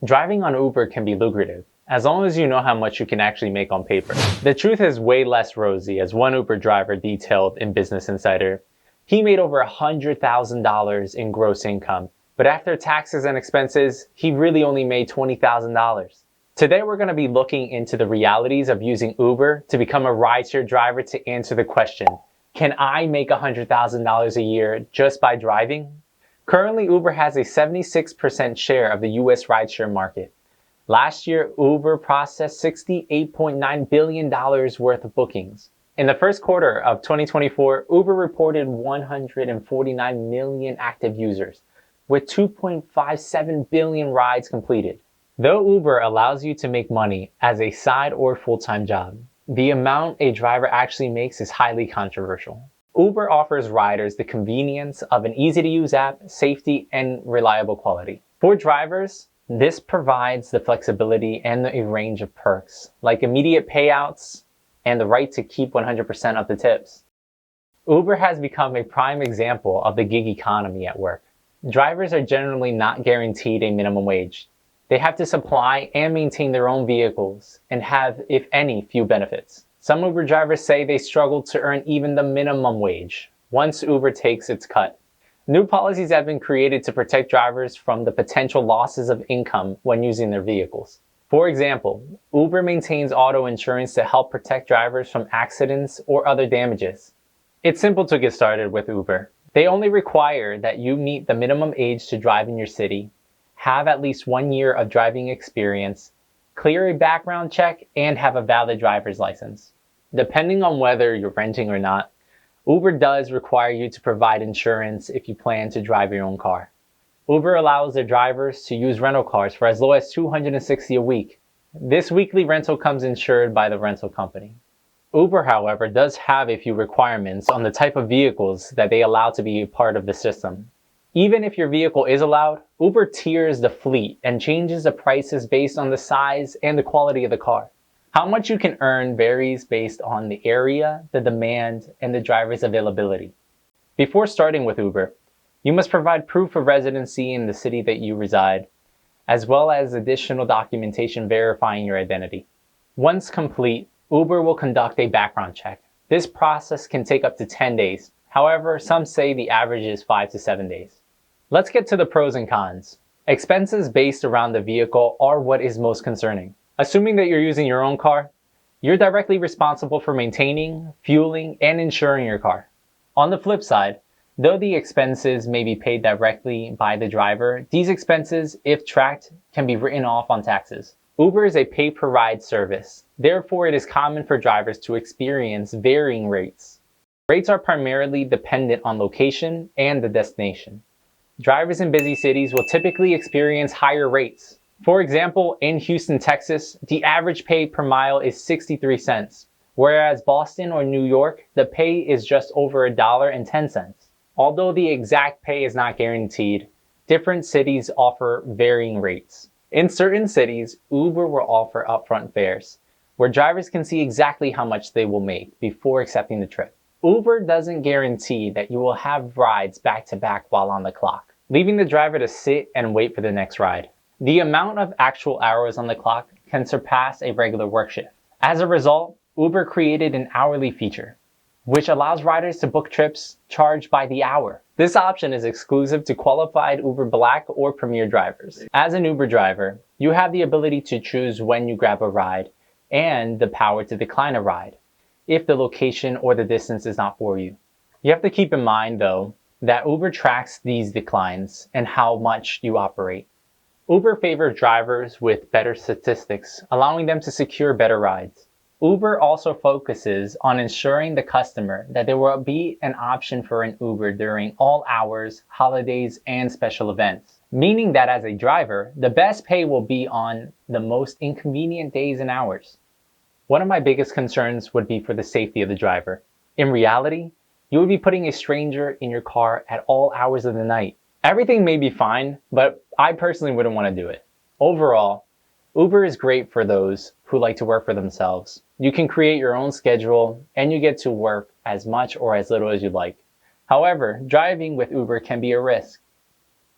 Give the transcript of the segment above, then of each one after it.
Driving on Uber can be lucrative, as long as you know how much you can actually make on paper. The truth is way less rosy, as one Uber driver detailed in Business Insider. He made over $100,000 in gross income, but after taxes and expenses, he really only made $20,000. Today we're going to be looking into the realities of using Uber to become a rideshare driver to answer the question, can I make $100,000 a year just by driving? Currently, Uber has a 76% share of the US rideshare market. Last year, Uber processed $68.9 billion worth of bookings. In the first quarter of 2024, Uber reported 149 million active users, with 2.57 billion rides completed. Though Uber allows you to make money as a side or full-time job, the amount a driver actually makes is highly controversial. Uber offers riders the convenience of an easy-to-use app, safety, and reliable quality. For drivers, this provides the flexibility and a range of perks, like immediate payouts and the right to keep 100% of the tips. Uber has become a prime example of the gig economy at work. Drivers are generally not guaranteed a minimum wage. They have to supply and maintain their own vehicles and have, if any, few benefits. Some Uber drivers say they struggle to earn even the minimum wage once Uber takes its cut. New policies have been created to protect drivers from the potential losses of income when using their vehicles. For example, Uber maintains auto insurance to help protect drivers from accidents or other damages. It's simple to get started with Uber. They only require that you meet the minimum age to drive in your city, have at least 1 year of driving experience, clear a background check, and have a valid driver's license. Depending on whether you're renting or not, Uber does require you to provide insurance if you plan to drive your own car. Uber allows their drivers to use rental cars for as low as $260 a week. This weekly rental comes insured by the rental company. Uber, however, does have a few requirements on the type of vehicles that they allow to be a part of the system. Even if your vehicle is allowed, Uber tiers the fleet and changes the prices based on the size and the quality of the car. How much you can earn varies based on the area, the demand, and the driver's availability. Before starting with Uber, you must provide proof of residency in the city that you reside, as well as additional documentation verifying your identity. Once complete, Uber will conduct a background check. This process can take up to 10 days. However, some say the average is 5 to 7 days. Let's get to the pros and cons. Expenses based around the vehicle are what is most concerning. Assuming that you're using your own car, you're directly responsible for maintaining, fueling, and insuring your car. On the flip side, though the expenses may be paid directly by the driver, these expenses, if tracked, can be written off on taxes. Uber is a pay-per-ride service. Therefore, it is common for drivers to experience varying rates. Rates are primarily dependent on location and the destination. Drivers in busy cities will typically experience higher rates. For example, in Houston, Texas, the average pay per mile is 63 cents, whereas Boston or New York, the pay is just over $1.10. Although the exact pay is not guaranteed, different cities offer varying rates. In certain cities, Uber will offer upfront fares, where drivers can see exactly how much they will make before accepting the trip. Uber doesn't guarantee that you will have rides back to back while on the clock, leaving the driver to sit and wait for the next ride. The amount of actual hours on the clock can surpass a regular work shift. As a result, Uber created an hourly feature, which allows riders to book trips charged by the hour. This option is exclusive to qualified Uber Black or Premier drivers. As an Uber driver, you have the ability to choose when you grab a ride and the power to decline a ride if the location or the distance is not for you. You have to keep in mind, though, that Uber tracks these declines and how much you operate. Uber favors drivers with better statistics, allowing them to secure better rides. Uber also focuses on ensuring the customer that there will be an option for an Uber during all hours, holidays, and special events, meaning that as a driver, the best pay will be on the most inconvenient days and hours. One of my biggest concerns would be for the safety of the driver. In reality, you would be putting a stranger in your car at all hours of the night. Everything may be fine, but I personally wouldn't want to do it. Overall, Uber is great for those who like to work for themselves. You can create your own schedule and you get to work as much or as little as you like. However, driving with Uber can be a risk.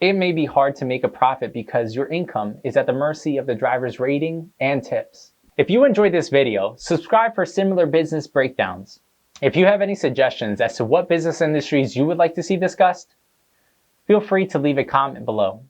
it may be hard to make a profit because your income is at the mercy of the driver's rating and tips. If you enjoyed this video, subscribe for similar business breakdowns. If you have any suggestions as to what business industries you would like to see discussed, feel free to leave a comment below.